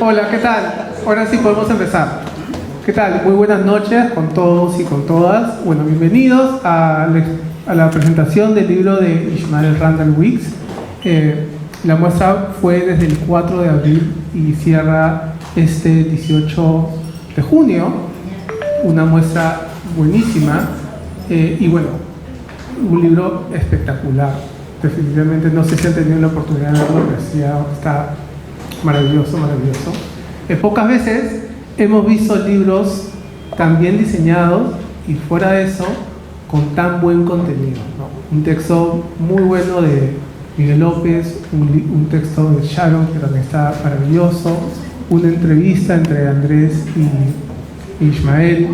Hola, ¿qué tal? Ahora sí podemos empezar. ¿Qué tal? Muy buenas noches con todos y con todas. Bueno, bienvenidos a la presentación del libro de Ishmael Randall Weeks. La muestra fue desde el 4 de abril y cierra este 18 de junio. Una muestra buenísima y bueno, un libro espectacular. Definitivamente, no sé si han tenido la oportunidad de verlo, pero sí, está maravilloso, maravilloso. Pocas veces hemos visto libros tan bien diseñados y fuera de eso, con tan buen contenido, ¿no? Un texto muy bueno de Miguel López, un texto de Sharon que también está maravilloso, una entrevista entre Andrés y Ishmael.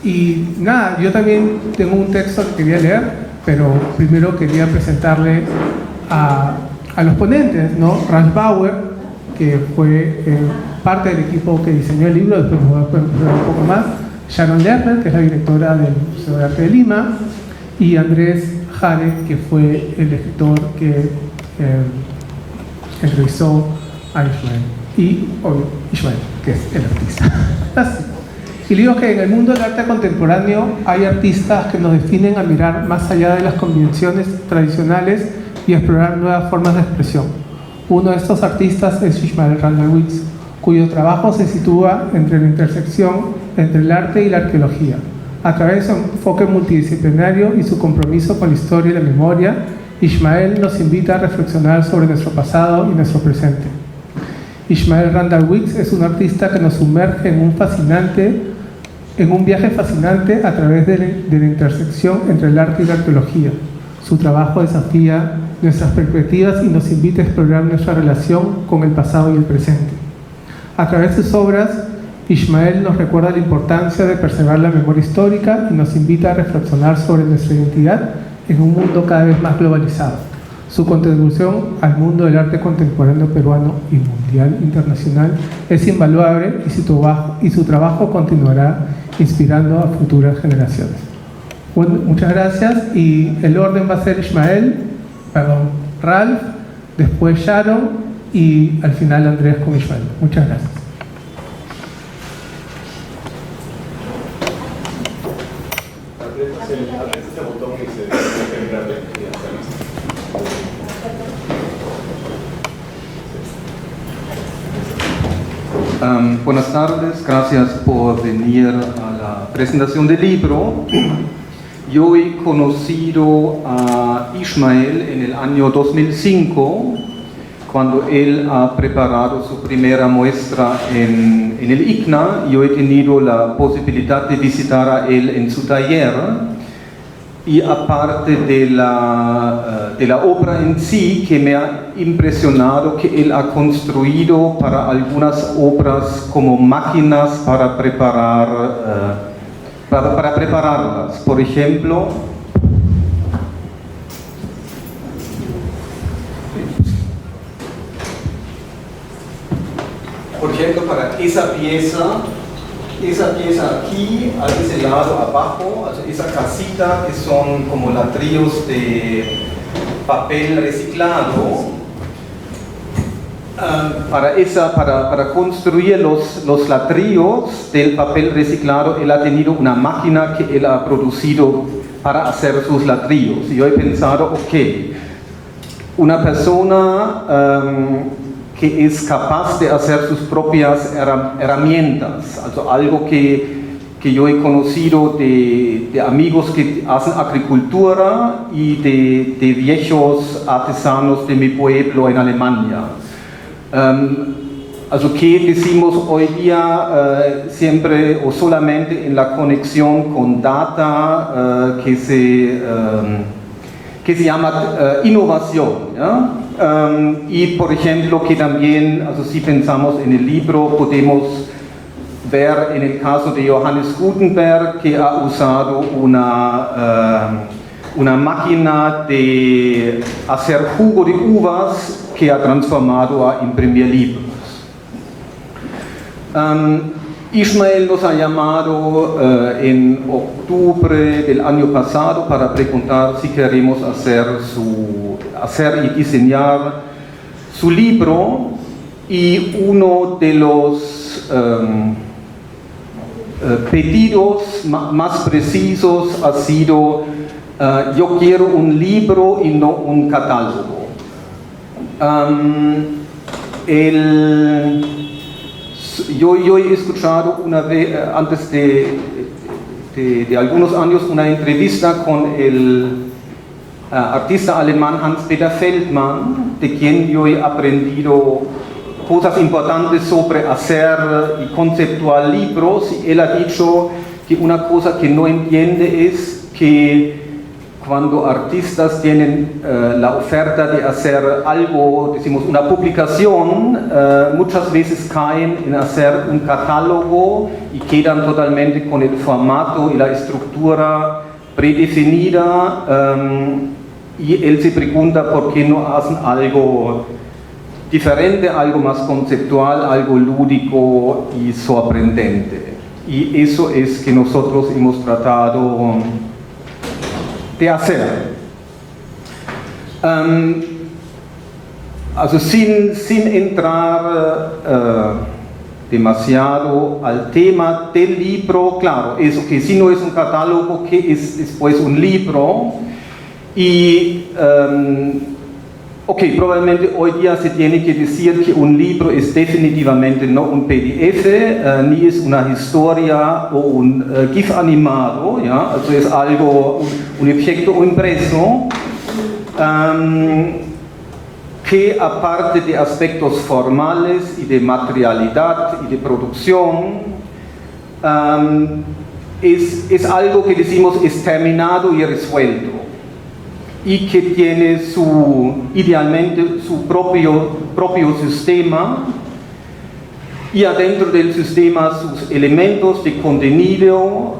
Y nada, yo también tengo un texto que quería leer, pero primero quería presentarle a los ponentes, ¿no? Ralph Bauer, que fue parte del equipo que diseñó el libro, después me voy a presentar un poco más, Sharon Lerner, que es la directora del Museo de Arte de Lima, y Andrés Jare, que fue el escritor que entrevistó a Ishmael, y obvio, Ishmael, que es el artista. Así. Y digo que en el mundo del arte contemporáneo hay artistas que nos definen a mirar más allá de las convenciones tradicionales y a explorar nuevas formas de expresión. Uno de estos artistas es Ishmael Randall Weeks, cuyo trabajo se sitúa entre la intersección entre el arte y la arqueología. A través de su enfoque multidisciplinario y su compromiso con la historia y la memoria, Ishmael nos invita a reflexionar sobre nuestro pasado y nuestro presente. Ishmael Randall Weeks es un artista que nos sumerge en un viaje fascinante a través de la intersección entre el arte y la arqueología. Su trabajo desafía nuestras perspectivas y nos invita a explorar nuestra relación con el pasado y el presente. A través de sus obras, Ishmael nos recuerda la importancia de preservar la memoria histórica y nos invita a reflexionar sobre nuestra identidad en un mundo cada vez más globalizado. Su contribución al mundo del arte contemporáneo peruano y mundial internacional es invaluable y su trabajo continuará inspirando a futuras generaciones. Bueno, muchas gracias y el orden va a ser Ralph, después Sharon y al final Andrés con Ishmael. Muchas gracias. Buenas tardes, gracias por venir a la presentación del libro. Yo he conocido a Ishmael en el año 2005, cuando él ha preparado su primera muestra en el ICNA. Yo he tenido la posibilidad de visitar a él en su taller. Y aparte de la obra en sí, que me ha impresionado que él ha construido para algunas obras como máquinas para prepararlas. Por ejemplo, para esa pieza aquí, a ese lado abajo, esa casita que son como ladrillos de papel reciclado, para construir los ladrillos del papel reciclado, él ha tenido una máquina que él ha producido para hacer sus ladrillos. Y yo he pensado, ok, una persona que es capaz de hacer sus propias herramientas, also algo que yo he conocido de amigos que hacen agricultura y de viejos artesanos de mi pueblo en Alemania. Also que decimos hoy día siempre o solamente en la conexión con data que se llama innovación, ¿ya? Y por ejemplo que también, si pensamos en el libro, podemos ver en el caso de Johannes Gutenberg que ha usado una máquina de hacer jugo de uvas que ha transformado a imprimir libros. Ishmael nos ha llamado en octubre del año pasado para preguntar si queremos hacer y diseñar su libro y uno de los pedidos más precisos ha sido yo quiero un libro y no un catálogo. Yo he escuchado una vez, antes de algunos años, una entrevista con el artista alemán Hans-Peter Feldmann, de quien yo he aprendido cosas importantes sobre hacer y conceptual libros, y él ha dicho que una cosa que no entiende es que cuando artistas tienen la oferta de hacer algo, decimos una publicación, muchas veces caen en hacer un catálogo y quedan totalmente con el formato y la estructura predefinida, y él se pregunta por qué no hacen algo diferente, algo más conceptual, algo lúdico y sorprendente. Y eso es que nosotros hemos tratado de hacer. Also sin entrar demasiado al tema del libro, claro, eso que si no es un catálogo, que es pues un libro, y ok, probablemente hoy día se tiene que decir que un libro es definitivamente no un PDF, ni es una historia o un GIF animado, ¿ya? Also es algo, un objeto impreso, que aparte de aspectos formales y de materialidad y de producción, es algo que decimos es terminado y resuelto, y que tiene idealmente su propio sistema, y adentro del sistema sus elementos de contenido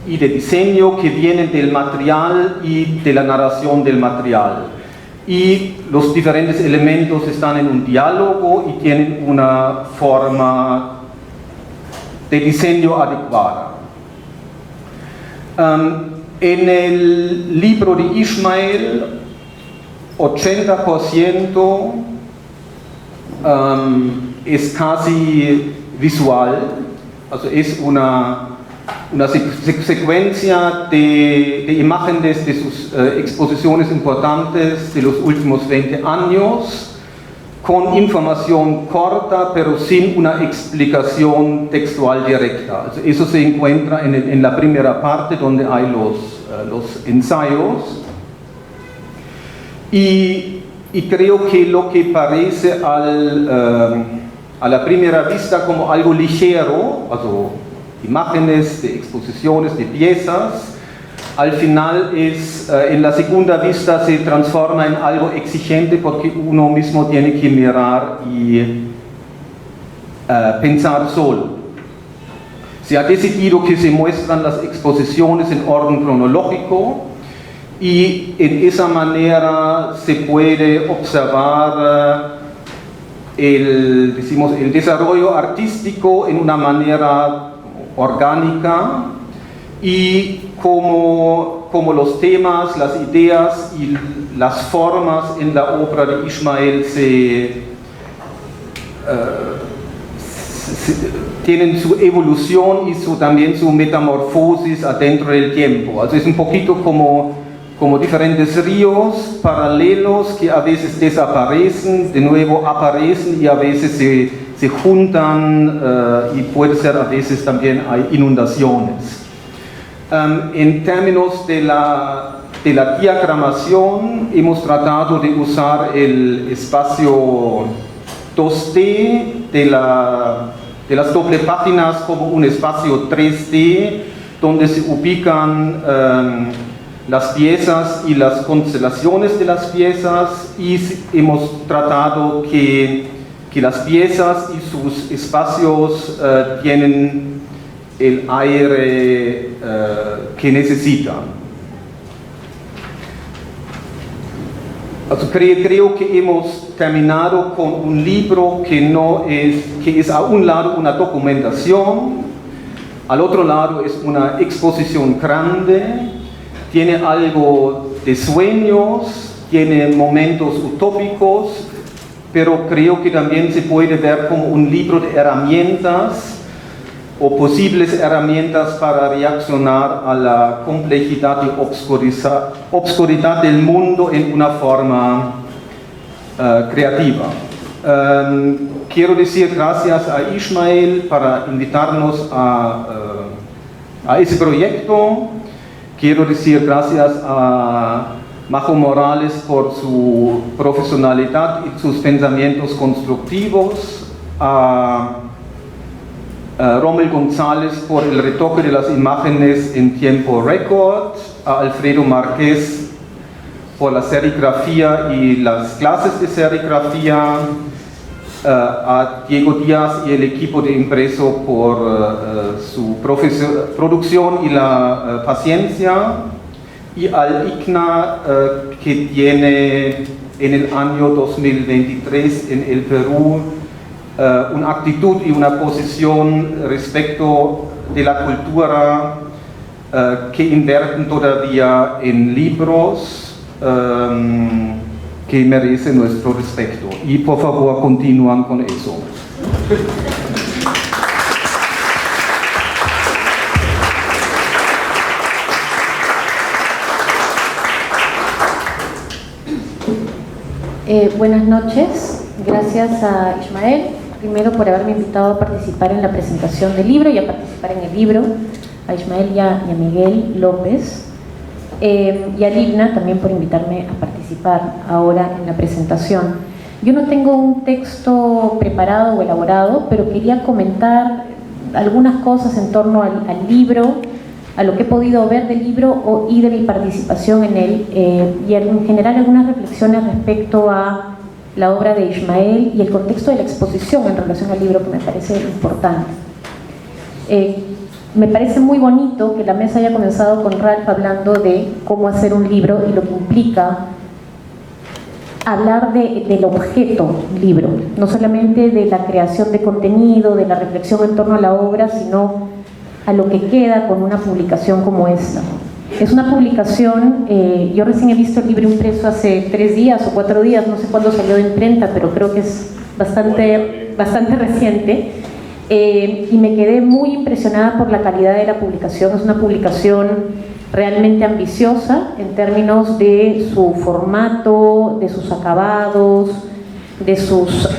y de diseño que vienen del material y de la narración del material. Y los diferentes elementos están en un diálogo y tienen una forma de diseño adecuada. En el libro de Ishmael, 80% es casi visual, also es una secuencia de imágenes de sus exposiciones importantes de los últimos 20 años, con información corta pero sin una explicación textual directa. Also eso se encuentra en la primera parte, donde hay los ensayos, y creo que lo que parece a la primera vista como algo ligero, also imágenes de exposiciones de piezas, al final en la segunda vista se transforma en algo exigente, porque uno mismo tiene que mirar y pensar solo. Se ha decidido que se muestran las exposiciones en orden cronológico, y en esa manera se puede observar el desarrollo artístico en una manera orgánica, y como los temas, las ideas y las formas en la obra de Ishmael tienen su evolución y también su metamorfosis adentro del tiempo. Also es un poquito como diferentes ríos paralelos que a veces desaparecen, de nuevo aparecen, y a veces se juntan, y puede ser a veces también hay inundaciones. En términos de la diagramación, hemos tratado de usar el espacio 2D de las doble páginas como un espacio 3D, donde se ubican las piezas y las constelaciones de las piezas, y hemos tratado que las piezas y sus espacios tienen el aire que necesitan. Also creo que hemos terminado con un libro que es a un lado una documentación, al otro lado es una exposición grande, tiene algo de sueños, tiene momentos utópicos, pero creo que también se puede ver como un libro de herramientas o posibles herramientas para reaccionar a la complejidad y obscuridad del mundo en una forma creativa. Quiero decir gracias a Ismael para invitarnos a ese proyecto. Quiero decir gracias a Majo Morales por su profesionalidad y sus pensamientos constructivos, a Rommel González por el retoque de las imágenes en tiempo récord, a Alfredo Márquez por la serigrafía y las clases de serigrafía, a Diego Díaz y el equipo de Impreso por su producción y la paciencia, y al ICNA que tiene en el año 2023 en el Perú una actitud y una posición respecto de la cultura que invierten todavía en libros que merecen nuestro respeto. Y por favor continúan con eso. Buenas noches, gracias a Ismael, primero por haberme invitado a participar en la presentación del libro y a participar en el libro, a Ismael y a Miguel López, y a Lina también por invitarme a participar ahora en la presentación. Yo no tengo un texto preparado o elaborado, pero quería comentar algunas cosas en torno al libro, a lo que he podido ver del libro y de mi participación en él, y en general algunas reflexiones respecto a la obra de Ismael y el contexto de la exposición en relación al libro, que me parece importante. Me parece muy bonito que la mesa haya comenzado con Ralph hablando de cómo hacer un libro y lo que implica hablar del objeto libro, no solamente de la creación de contenido, de la reflexión en torno a la obra, sino a lo que queda con una publicación como esta. Es una publicación, yo recién he visto el libro impreso hace 3 días o 4 días, no sé cuándo salió de imprenta, pero creo que es bastante reciente, y me quedé muy impresionada por la calidad de la publicación. Es una publicación realmente ambiciosa en términos de su formato, de sus acabados, de sus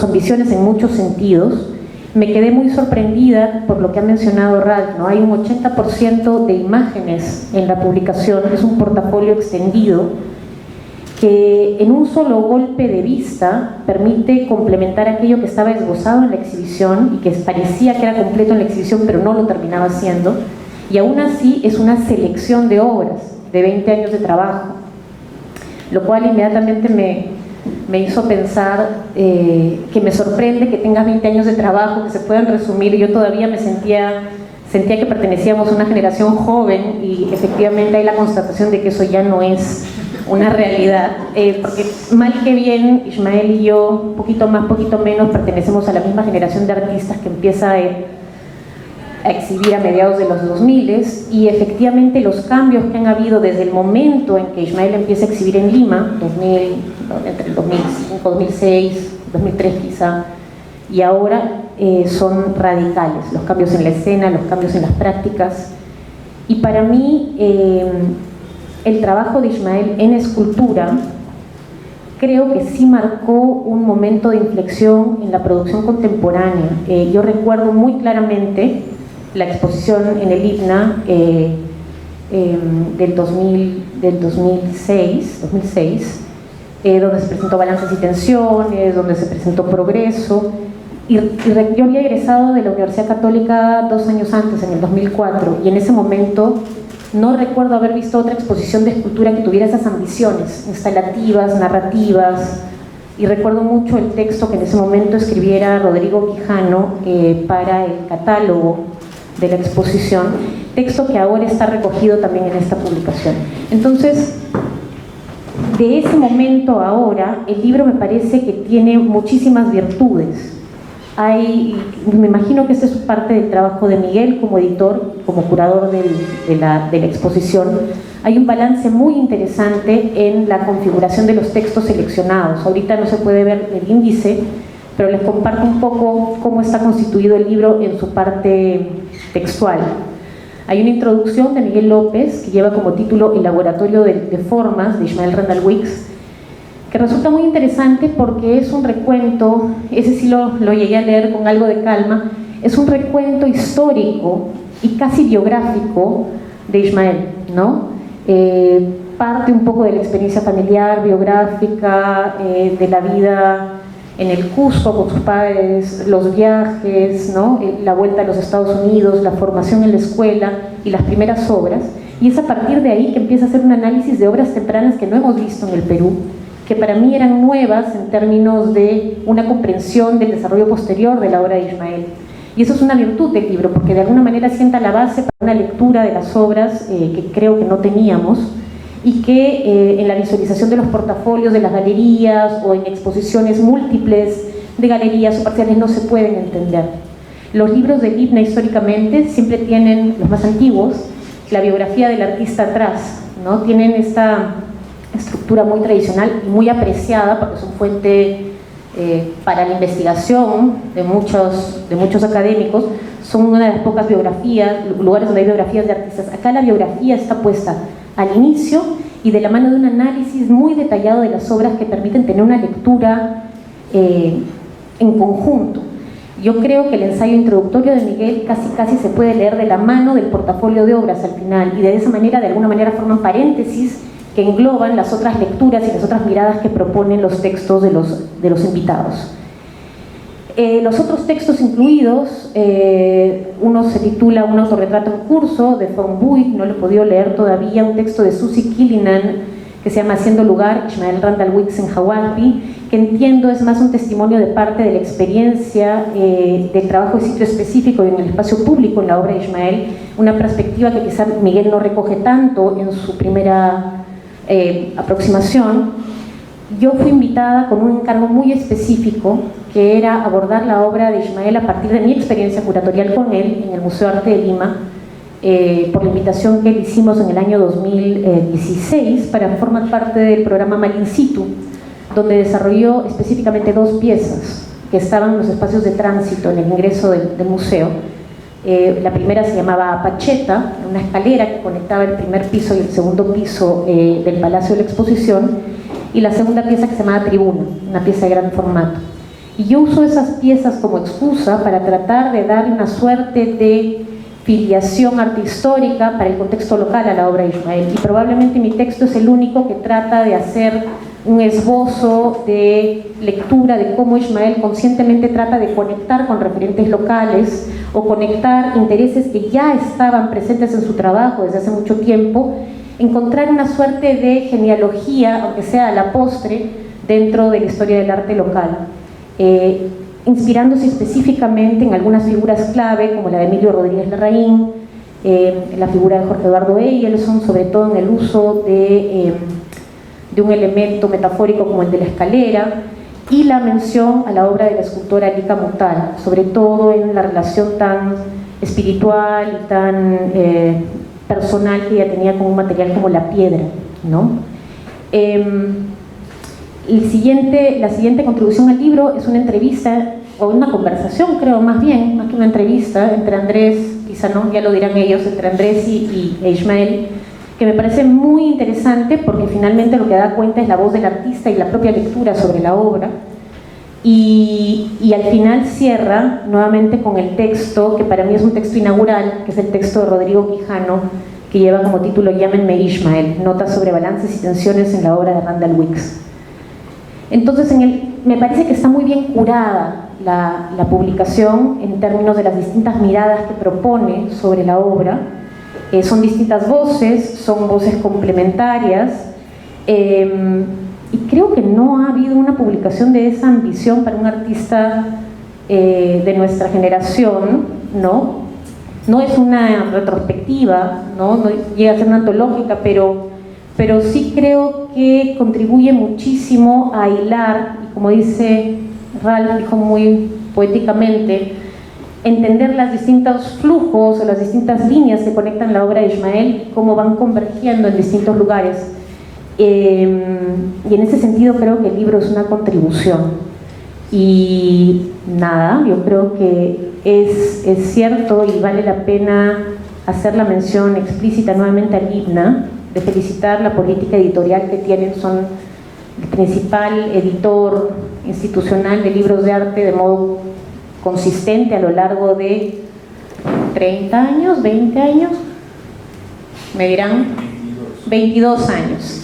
ambiciones en muchos sentidos. Me quedé muy sorprendida por lo que ha mencionado Ralph, ¿no? Hay un 80% de imágenes en la publicación, es un portafolio extendido que en un solo golpe de vista permite complementar aquello que estaba esbozado en la exhibición y que parecía que era completo en la exhibición, pero no lo terminaba siendo, y aún así es una selección de obras de 20 años de trabajo, lo cual inmediatamente me hizo pensar que me sorprende que tengas 20 años de trabajo, que se puedan resumir. Yo todavía me sentía que pertenecíamos a una generación joven, y efectivamente hay la constatación de que eso ya no es una realidad, porque mal que bien Ismael y yo, un poquito más, poquito menos, pertenecemos a la misma generación de artistas que empieza a exhibir a mediados de los 2000, y efectivamente los cambios que han habido desde el momento en que Ismael empieza a exhibir en Lima, entre el 2005, 2006, 2003 quizá, y ahora son radicales, los cambios en la escena, los cambios en las prácticas. Y para mí el trabajo de Ismael en escultura creo que sí marcó un momento de inflexión en la producción contemporánea. Yo recuerdo muy claramente la exposición en el ICNA del 2006, donde se presentó Balances y Tensiones, donde se presentó Progreso, y yo había egresado de la Universidad Católica 2 años antes, en el 2004, y en ese momento no recuerdo haber visto otra exposición de escultura que tuviera esas ambiciones instalativas, narrativas, y recuerdo mucho el texto que en ese momento escribiera Rodrigo Quijano para el catálogo de la exposición, texto que ahora está recogido también en esta publicación. Entonces, de ese momento a ahora, el libro me parece que tiene muchísimas virtudes. me imagino que este es parte del trabajo de Miguel como editor, como curador de la exposición. Hay un balance muy interesante en la configuración de los textos seleccionados. Ahorita no se puede ver el índice, pero les comparto un poco cómo está constituido el libro en su parte textual. Hay una introducción de Miguel López que lleva como título El laboratorio de formas, de Ishmael Randall Wicks, que resulta muy interesante porque es un recuento, ese sí lo llegué a leer con algo de calma, es un recuento histórico y casi biográfico de Ishmael, ¿no? Parte un poco de la experiencia familiar, biográfica, de la vida en el Cusco con sus padres, los viajes, ¿no? La vuelta a los Estados Unidos, la formación en la escuela y las primeras obras. Y es a partir de ahí que empieza a hacer un análisis de obras tempranas que no hemos visto en el Perú, que para mí eran nuevas en términos de una comprensión del desarrollo posterior de la obra de Ishmael. Y eso es una virtud del libro, porque de alguna manera sienta la base para una lectura de las obras que creo que no teníamos, y que en la visualización de los portafolios de las galerías o en exposiciones múltiples de galerías o parciales no se pueden entender. Los libros de Libna históricamente siempre tienen, los más antiguos, la biografía del artista atrás, ¿no? Tienen esta estructura muy tradicional y muy apreciada porque son fuente para la investigación de muchos académicos. Son una de las pocas biografías, lugares donde hay biografías de artistas. Acá la biografía está puesta al inicio y de la mano de un análisis muy detallado de las obras que permiten tener una lectura en conjunto. Yo creo que el ensayo introductorio de Miguel casi se puede leer de la mano del portafolio de obras al final, y de esa manera, de alguna manera, forman paréntesis que engloban las otras lecturas y las otras miradas que proponen los textos de los invitados. Los otros textos incluidos, uno se titula Un autorretrato en curso, de Von Buit, no lo he podido leer todavía, un texto de Susie Killinan que se llama Haciendo lugar, Ishmael Randall Wicks en Hawalpi, que entiendo es más un testimonio de parte de la experiencia del trabajo de sitio específico y en el espacio público en la obra de Ishmael, una perspectiva que quizá Miguel no recoge tanto en su primera aproximación. Yo fui invitada con un encargo muy específico, que era abordar la obra de Ishmael a partir de mi experiencia curatorial con él en el Museo de Arte de Lima, por la invitación que le hicimos en el año 2016 para formar parte del programa Mal In Situ, donde desarrolló específicamente 2 piezas que estaban en los espacios de tránsito en el ingreso del museo. La primera se llamaba Pacheta, una escalera que conectaba el primer piso y el segundo piso del Palacio de la Exposición, y la segunda pieza que se llamaba Tribuna, una pieza de gran formato. Y yo uso esas piezas como excusa para tratar de darle una suerte de filiación arte histórica para el contexto local a la obra de Ishmael, y probablemente mi texto es el único que trata de hacer un esbozo de lectura de cómo Ishmael conscientemente trata de conectar con referentes locales o conectar intereses que ya estaban presentes en su trabajo desde hace mucho tiempo, encontrar una suerte de genealogía, aunque sea a la postre, dentro de la historia del arte local, inspirándose específicamente en algunas figuras clave como la de Emilio Rodríguez Larraín, la figura de Jorge Eduardo Eyelson, sobre todo en el uso de un elemento metafórico como el de la escalera, y la mención a la obra de la escultora Lika Mutar, sobre todo en la relación tan espiritual y tan personal que ella tenía con un material como la piedra, ¿no? La siguiente contribución al libro es una entrevista, o una conversación, creo, más bien, más que una entrevista, entre Andrés, quizá no, ya lo dirán ellos, entre Andrés y Ishmael, que me parece muy interesante porque finalmente lo que da cuenta es la voz del artista y la propia lectura sobre la obra. Y al final cierra nuevamente con el texto, que para mí es un texto inaugural, que es el texto de Rodrigo Quijano, que lleva como título Llámenme Ishmael, notas sobre balances y tensiones en la obra de Randall Wicks. Entonces, me parece que está muy bien curada la publicación en términos de las distintas miradas que propone sobre la obra. Son distintas voces, son voces complementarias, y creo que no ha habido una publicación de esa ambición para un artista de nuestra generación, ¿no? No es una retrospectiva, no llega a ser una antológica, pero sí creo que contribuye muchísimo a hilar, y como dice Ralph, dijo muy poéticamente, entender los distintos flujos o las distintas líneas que conectan la obra de Ismael y cómo van convergiendo en distintos lugares. Y en ese sentido creo que el libro es una contribución. Y nada, yo creo que es cierto y vale la pena hacer la mención explícita nuevamente al IBNA, de felicitar la política editorial que tienen. Son el principal editor institucional de libros de arte de modo consistente a lo largo de 30 años, 20 años, me dirán, 22 años.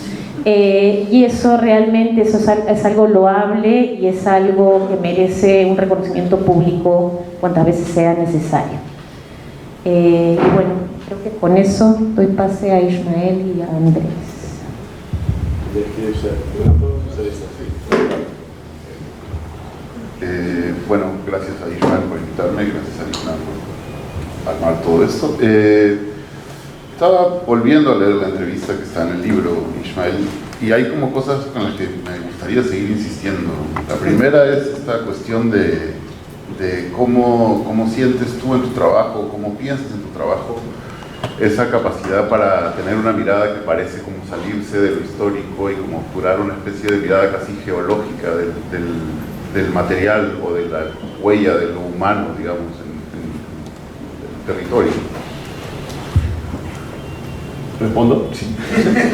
Y eso realmente es algo loable y es algo que merece un reconocimiento público cuantas veces sea necesario. Y bueno, creo que con eso doy pase a Ismael y a Andrés. Bueno, gracias a Ismael por invitarme, gracias a Ismael por armar todo esto. Estaba volviendo a leer la entrevista que está en el libro, Ismael, y hay como cosas con las que me gustaría seguir insistiendo. La primera es esta cuestión de cómo sientes tú en tu trabajo, cómo piensas en tu trabajo, esa capacidad para tener una mirada que parece como salirse de lo histórico y como obturar una especie de mirada casi geológica del material o de la huella de lo humano, digamos, en el territorio. ¿Respondo? Sí.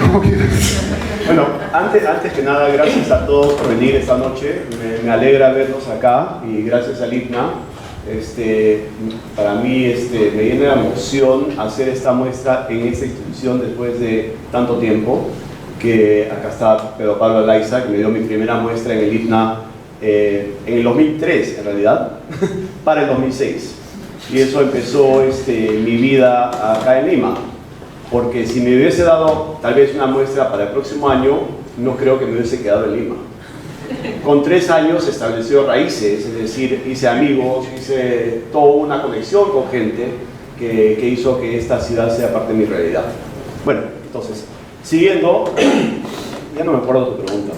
¿Cómo quieres? Bueno, antes que nada, gracias a todos por venir esta noche. Me alegra verlos acá y gracias al IBNA. Para mí me llena de emoción hacer esta muestra en esta institución después de tanto tiempo. Que acá está Pedro Pablo Alaiza, que me dio mi primera muestra en el IBNA en el 2003, en realidad, para el 2006. Y eso empezó mi vida acá en Lima. Porque si me hubiese dado tal vez una muestra para el próximo año, no creo que me hubiese quedado en Lima. Con 3 años estableció raíces, es decir, hice amigos, hice toda una conexión con gente que hizo que esta ciudad sea parte de mi realidad. Bueno, entonces, siguiendo, ya no me acuerdo tu pregunta.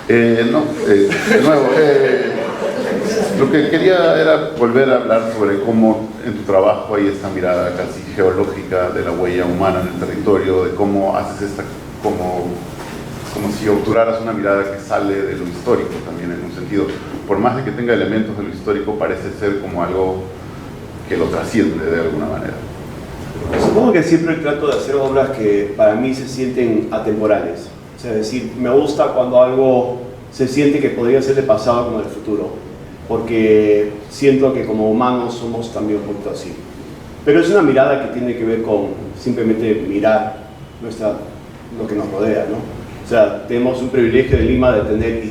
De nuevo, lo que quería era volver a hablar sobre cómo en tu trabajo hay esta mirada casi geológica de la huella humana en el territorio, de cómo haces esta, como si obturaras una mirada que sale de lo histórico también en un sentido. Por más de que tenga elementos de lo histórico, parece ser como algo que lo trasciende de alguna manera. Supongo que siempre trato de hacer obras que para mí se sienten atemporales. O sea, es decir, me gusta cuando algo se siente que podría ser del pasado como del futuro, porque siento que como humanos somos también un poquito así. Pero es una mirada que tiene que ver con simplemente mirar lo que nos rodea, ¿no? O sea, tenemos un privilegio de Lima de tener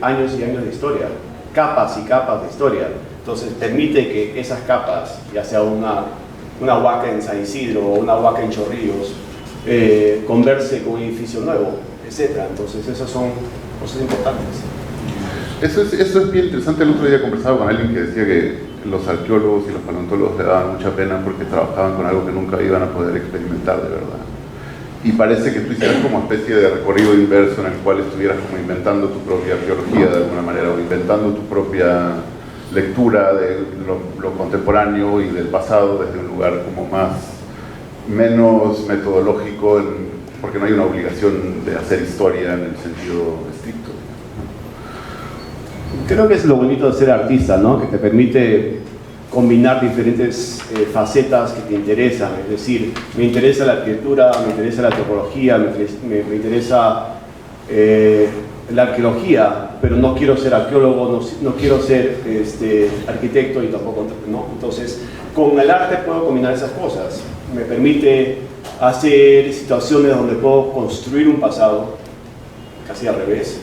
años y años de historia, capas y capas de historia. Entonces permite que esas capas, ya sea una huaca en San Isidro o una huaca en Chorrillos, converse con un edificio nuevo, etc. Entonces esas son cosas importantes. Eso es bien interesante. El otro día conversaba con alguien que decía que los arqueólogos y los paleontólogos le daban mucha pena porque trabajaban con algo que nunca iban a poder experimentar de verdad. Y parece que tú hicieras como especie de recorrido inverso en el cual estuvieras como inventando tu propia arqueología de alguna manera, o inventando tu propia lectura de lo contemporáneo y del pasado desde un lugar como menos metodológico, porque no hay una obligación de hacer historia en el sentido estricto. Creo que es lo bonito de ser artista, ¿no? Que te permite combinar diferentes facetas que te interesan. Es decir, me interesa la arquitectura, me interesa la antropología, me interesa la arqueología, pero no quiero ser arqueólogo, no quiero ser arquitecto y tampoco, ¿no? Entonces, con el arte puedo combinar esas cosas. Me permite hacer situaciones donde puedo construir un pasado, casi al revés.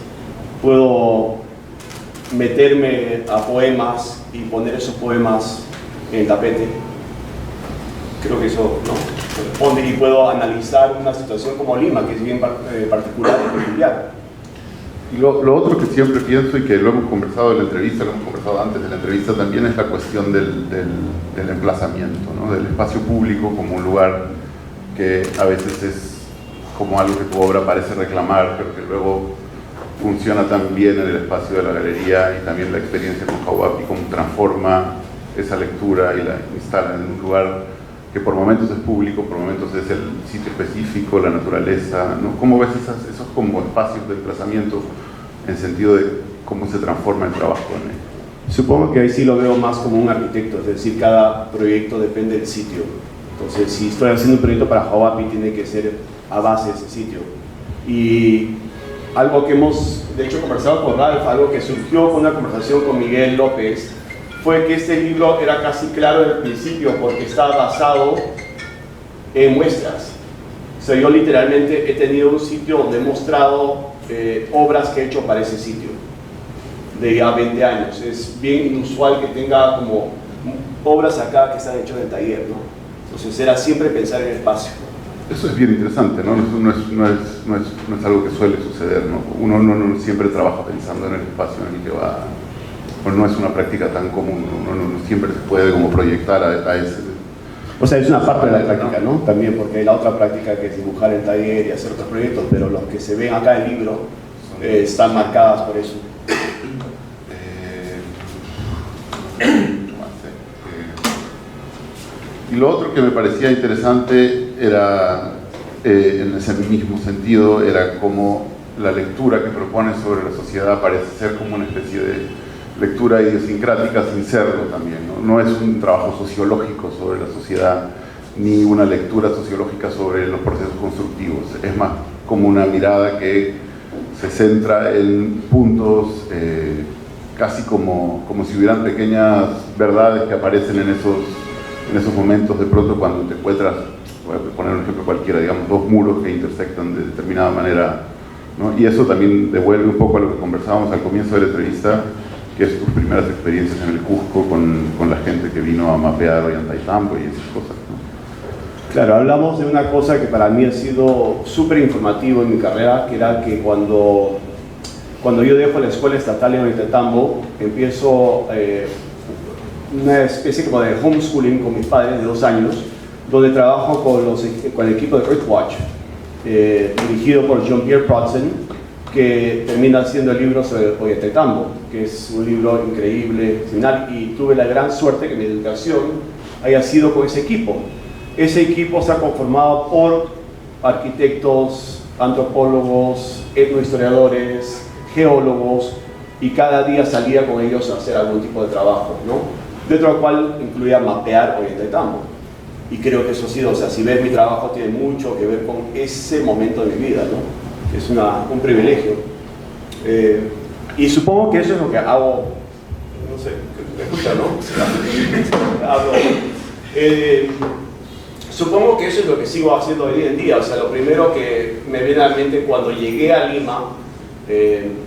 Puedo meterme a poemas y poner esos poemas en el tapete. Creo que eso, ¿no? Responde, y puedo analizar una situación como Lima, que es bien particular y peculiar. Y lo otro que siempre pienso y que lo hemos conversado en la entrevista, lo hemos conversado antes de la entrevista también, es la cuestión del emplazamiento, ¿no? Del espacio público como un lugar que a veces es como algo que tu obra parece reclamar, pero que luego funciona tan bien en el espacio de la galería, y también la experiencia con Hauapi, cómo transforma esa lectura y la instala en un lugar que por momentos es público, por momentos es el sitio específico, la naturaleza, ¿no? ¿Cómo ves esos como espacios de desplazamiento en sentido de cómo se transforma el trabajo en él? Supongo que ahí sí lo veo más como un arquitecto, es decir, cada proyecto depende del sitio. Entonces, si estoy haciendo un proyecto para Hauapi, tiene que ser a base de ese sitio. Y algo que hemos, de hecho, conversado con Ralph, algo que surgió con una conversación con Miguel López, fue que este libro era casi claro desde el principio porque estaba basado en muestras. O sea, yo literalmente he tenido un sitio donde he mostrado obras que he hecho para ese sitio de ya 20 años. Es bien inusual que tenga como obras acá que están hechas en el taller, ¿no? Entonces era siempre pensar en el espacio. Eso es bien interesante, ¿no? No es algo que suele suceder, ¿no? Uno no siempre trabaja pensando en el espacio en el que va, o no es una práctica tan común, ¿no? Uno no siempre se puede como proyectar a ese... O sea, es una parte de la práctica, ¿no? También, porque hay la otra práctica que es dibujar en taller y hacer otros proyectos, pero los que se ven acá en el libro están marcadas por eso. Y lo otro que me parecía interesante era, en ese mismo sentido, era cómo la lectura que propone sobre la sociedad parece ser como una especie de lectura idiosincrática sin serlo también, ¿no? No es un trabajo sociológico sobre la sociedad, ni una lectura sociológica sobre los procesos constructivos. Es más como una mirada que se centra en puntos casi como si hubieran pequeñas verdades que aparecen en esos momentos de pronto cuando te encuentras, voy a poner un ejemplo cualquiera, digamos, dos muros que intersectan de determinada manera, ¿no? Y eso también devuelve un poco a lo que conversábamos al comienzo de la entrevista, que es tus primeras experiencias en el Cusco con la gente que vino a mapear Ollantaytambo y esas cosas, ¿no? Claro, hablamos de una cosa que para mí ha sido súper informativo en mi carrera, que era que cuando yo dejo la escuela estatal en Ollantaytambo, empiezo una especie como de homeschooling con mis padres de 2 años, donde trabajo con el equipo de Earthwatch, dirigido por Jean-Pierre Prodsen, que termina haciendo el libro sobre Ollantaytambo, que es un libro increíble, final, y tuve la gran suerte que mi educación haya sido con ese equipo. Ese equipo está conformado por arquitectos, antropólogos, etnohistoriadores, geólogos, y cada día salía con ellos a hacer algún tipo de trabajo, ¿no? Dentro del cual incluía mapear Ollantaytambo. Y creo que eso ha sido, o sea, si ves mi trabajo tiene mucho que ver con ese momento de mi vida, ¿no? Es un privilegio. Y supongo que eso es lo que hago, no sé, me escucha, ¿no? Hablo. Supongo que eso es lo que sigo haciendo hoy en día. O sea, lo primero que me viene a la mente cuando llegué a Lima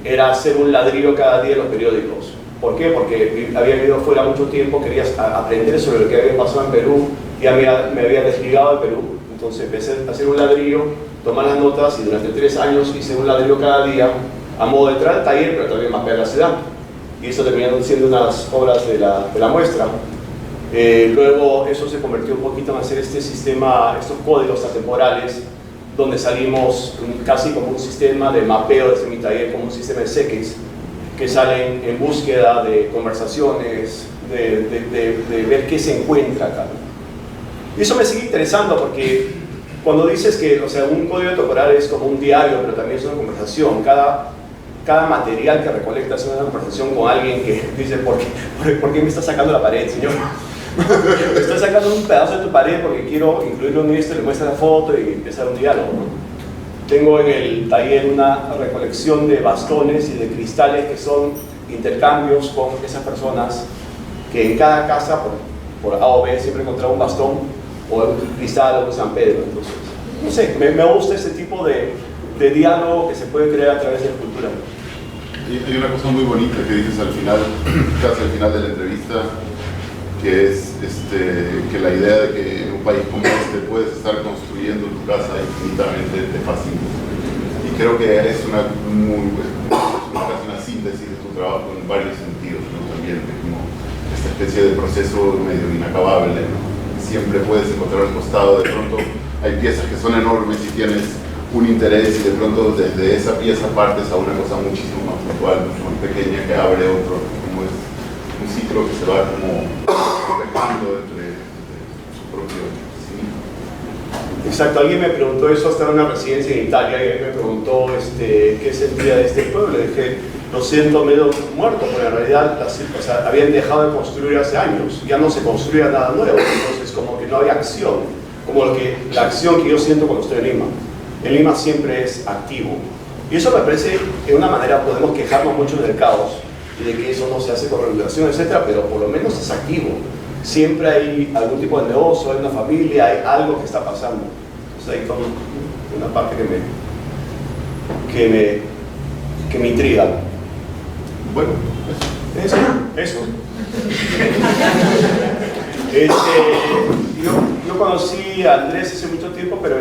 era hacer un ladrillo cada día en los periódicos. ¿Por qué? Porque había vivido fuera mucho tiempo, quería aprender sobre lo que había pasado en Perú, ya me había desligado de Perú, entonces empecé a hacer un ladrillo, tomar las notas y durante 3 años hice un ladrillo cada día a modo de entrar al taller, pero también mapear la ciudad. Y eso terminaron siendo unas obras de la muestra. Luego eso se convirtió un poquito en hacer este sistema, estos códigos atemporales, donde salimos casi como un sistema de mapeo desde mi taller, como un sistema de seques, que salen en búsqueda de conversaciones, de ver qué se encuentra acá. Y eso me sigue interesando porque cuando dices que, o sea, un código temporal es como un diario, pero también es una conversación, cada material que recolectas es una conversación con alguien que dice, ¿por qué me estás sacando la pared, señor? Me estás sacando un pedazo de tu pared porque quiero incluirlo en esto, le muestra la foto y empezar un diálogo, ¿no? Tengo en el taller una recolección de bastones y de cristales que son intercambios con esas personas que en cada casa, por A o B, siempre encontraba un bastón o un cristal o un San Pedro. Entonces, no sé, me gusta ese tipo de diálogo que se puede crear a través de la cultura. Hay una cosa muy bonita que dices al final, casi al final de la entrevista, que es que la idea de que en un país como este puedes estar construyendo tu casa infinitamente te fascina. Y creo que es casi una síntesis de tu trabajo en varios sentidos, ¿no? También es como esta especie de proceso medio inacabable, ¿no? Siempre puedes encontrar al costado, de pronto hay piezas que son enormes y tienes un interés y de pronto desde esa pieza partes a una cosa muchísimo más puntual, mucho más pequeña que abre otro, como es un ciclo que se va como reflejando entre su propio sí. Exacto, alguien me preguntó eso hasta en una residencia en Italia, y me preguntó qué sentía de este pueblo. Le dije, lo siento medio muerto, porque en realidad habían dejado de construir hace años, ya no se construía nada nuevo, entonces como que no había acción, como la acción que yo siento cuando estoy en Lima. En Lima siempre es activo, y eso me parece que de una manera podemos quejarnos mucho del caos y de que eso no se hace con regulación, etcétera, pero por lo menos es activo. Siempre hay algún tipo de negocio, hay una familia, hay algo que está pasando. Entonces ahí como una parte que me intriga. Bueno, Eso. Yo conocí a Andrés hace mucho tiempo, pero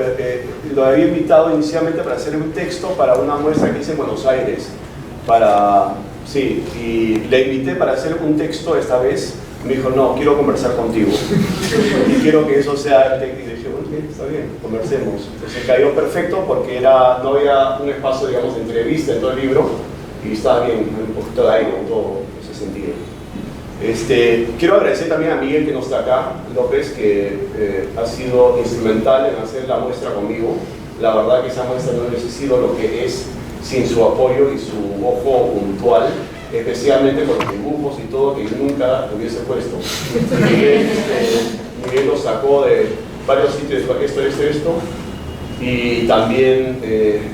lo había invitado inicialmente para hacer un texto para una muestra que hice en Buenos Aires. Sí, y le invité para hacer un texto esta vez. Me dijo, no, quiero conversar contigo. Y quiero que eso sea el texto. Y dije, bueno, está bien, conversemos. Entonces cayó perfecto porque no había un espacio, digamos, de entrevista en todo el libro. Y estaba bien, un poquito de aire en todo ese sentido. Quiero agradecer también a Miguel, que no está acá, López, que ha sido instrumental en hacer la muestra conmigo. La verdad que esa muestra no hubiese sido lo que es sin su apoyo y su ojo puntual, especialmente con los dibujos y todo, que yo nunca hubiese puesto. Miguel lo sacó de varios sitios, esto, y también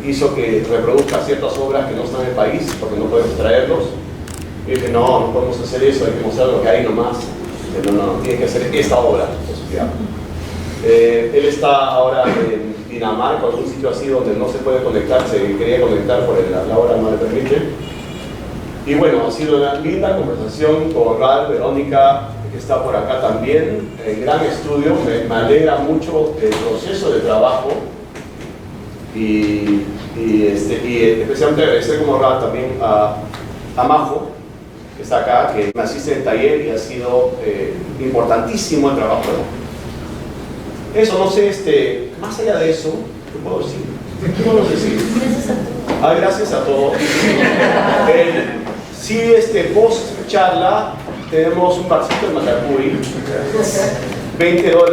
hizo que reproduzca ciertas obras que no están en el país, porque no podemos traerlos. Y dije, no podemos hacer eso, hay que mostrar lo que hay nomás. No, tiene que hacer esta obra. Él está ahora en Dinamarca, o algún sitio así donde no se puede conectar, se quería conectar, la hora no le permite. Y bueno, ha sido una linda conversación con Ralph, Verónica, que está por acá también, en gran estudio. Me alegra mucho el proceso de trabajo y especialmente agradecer como Ralph también a Majo, que está acá, que me asiste en el taller y ha sido importantísimo el trabajo. Eso, no sé, más allá de eso, ¿qué puedo decir? ¿Qué puedo decir? Gracias a todos. Sí, post charla tenemos un barcito en Matacuy, $20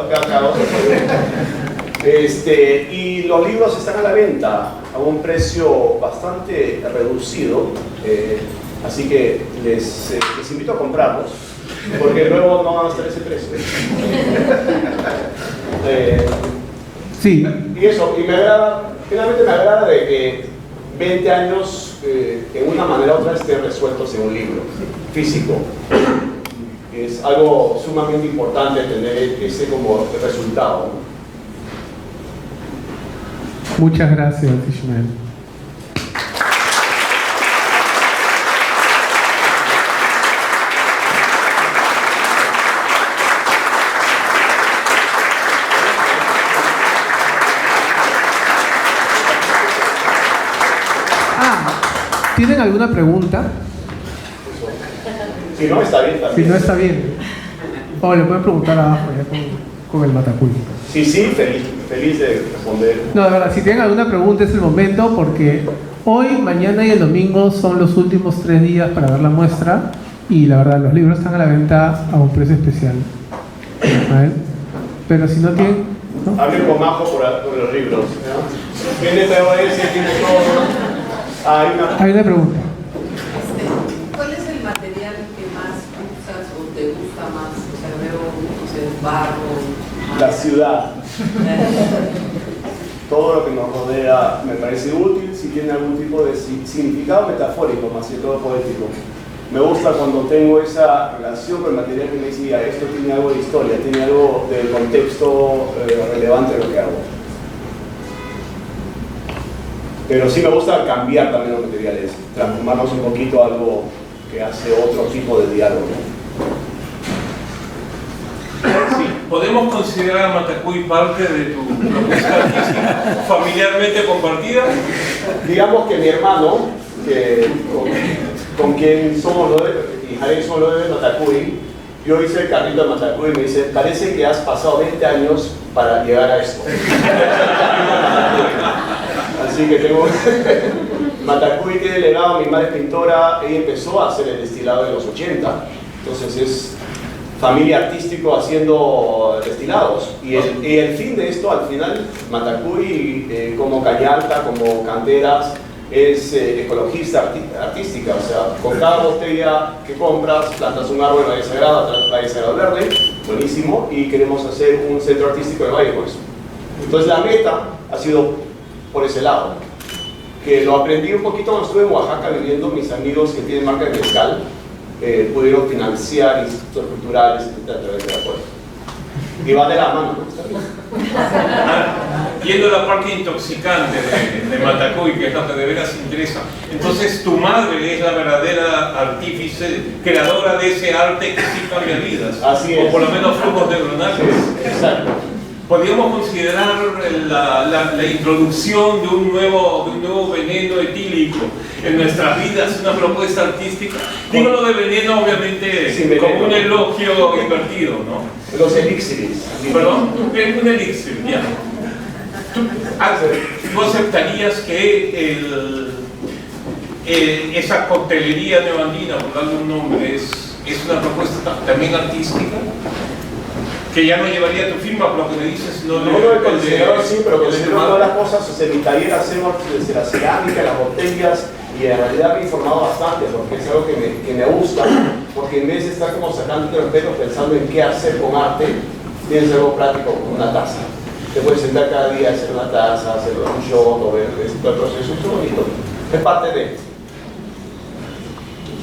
cada uno. Y los libros están a la venta a un precio bastante reducido, así que les invito a comprarlos, porque luego no van a estar ese precio. Sí. Y eso, finalmente me agrada de que 20 años en una manera u otra estén resueltos en un libro físico. Es algo sumamente importante tener ese como resultado. Muchas gracias, Ishmael. ¿Tienen alguna pregunta? Si no, está bien también. Si no, está bien. O le pueden preguntar abajo ya con el Matacuy. Sí, feliz de responder. No, de verdad, si tienen alguna pregunta es el momento, porque hoy, mañana y el domingo son los últimos 3 días para ver la muestra, y la verdad los libros están a la venta a un precio especial. ¿Vale? Pero si no tienen... ¿no? Hablen con Majo por los libros, ¿no? ¿Quién es POS? ¿Quién es todo? Hay una pregunta. ¿Cuál es el material que más usas o te gusta más? O sea, veo, no sé, barro. La ciudad. Todo lo que nos rodea me parece útil si tiene algún tipo de significado metafórico, más que todo poético. Me gusta cuando tengo esa relación con el material que me decía, esto tiene algo de historia, tiene algo del contexto relevante de lo que hago. Pero sí me gusta cambiar también los materiales, transformarnos un poquito a algo que hace otro tipo de diálogo. Sí, ¿podemos considerar a Matacuy parte de tu propuesta artística familiarmente compartida? Digamos que mi hermano, con quien somos los y Jared somos los de Matacuy, yo hice el carrito de Matacuy y me dice, parece que has pasado 20 años para llegar a esto. Así que tengo... Matacuy tiene el legado, mi madre es pintora, ella empezó a hacer el destilado en los 80, entonces es familia artístico haciendo destilados. Y el fin de esto, al final, Matacuy, como Cañalta, como Canteras, es ecologista artística, o sea, con cada botella que compras, plantas un árbol en Valle Sagrado, Valle Sagrado Verde, buenísimo, y queremos hacer un centro artístico de Valle por eso. Entonces la meta ha sido por ese lado, que lo aprendí un poquito cuando estuve en Oaxaca viviendo. Mis amigos que tienen marca de mezcal pudieron financiar institutos culturales, etc., a través de la puerta. Y va de la mano, ¿no? Yendo a la parte intoxicante de Matacuy, que es lo que de veras interesa. Entonces, tu madre es la verdadera artífice, creadora de ese arte que sí cambia vidas. Así es. O por lo menos flujos neuronales. Exacto. Podríamos considerar la introducción de un nuevo veneno etílico en nuestras vidas una propuesta artística. Digo lo de veneno, obviamente, Sin veneno, como un elogio invertido, ¿no? Los elixires. Perdón, un elixir, ya. ¿Tú aceptarías que esa coctelería neoandina, por darle un nombre, es una propuesta también artística? Que ya no llevaría tu firma, por lo que me dices, No lo he considerado así, pero considero todas las cosas. O sea, mi taller hacemos desde la cerámica, las botellas, y en realidad me he informado bastante, porque es algo que me gusta, porque en vez de estar como sacando el pelo pensando en qué hacer con arte, tienes algo práctico como una taza. Te puedes sentar cada día a hacer una taza, hacer un shot, o ver todo el proceso, es bonito, es parte de.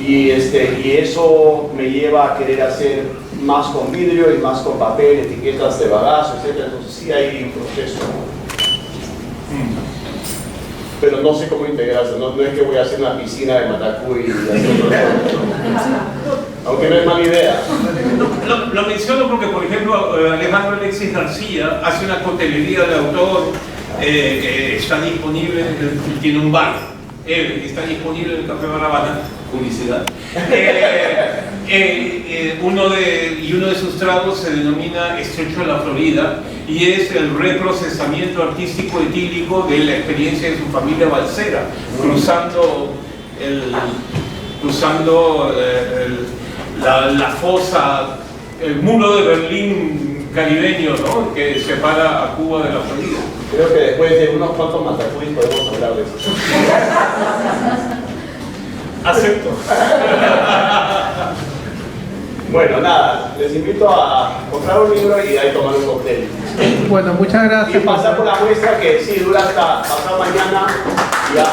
Y eso me lleva a querer hacer más con vidrio y más con papel, etiquetas de bagazo, etc. Entonces sí hay un proceso. Pero no sé cómo integrarse, no es que voy a hacer una piscina de Matacuy y hacer otro aunque no es mala idea. Lo menciono porque, por ejemplo, Alejandro Alexis García hace una coctelería de autor que está disponible, tiene un bar, que está disponible en el Café Barabana, publicidad. Uno de sus tragos se denomina Estrecho de la Florida y es el reprocesamiento artístico etílico de la experiencia de su familia balsera, cruzando la fosa, el muro de Berlín caribeño, ¿no?, que separa a Cuba de la Florida. Creo que después de unos cuantos Matacuy podemos hablar de eso. Acepto. Bueno, nada, les invito a comprar un libro y ahí tomar un cóctel. Bueno, muchas Y gracias. pasar por la muestra que sí dura hasta pasado mañana. Ya.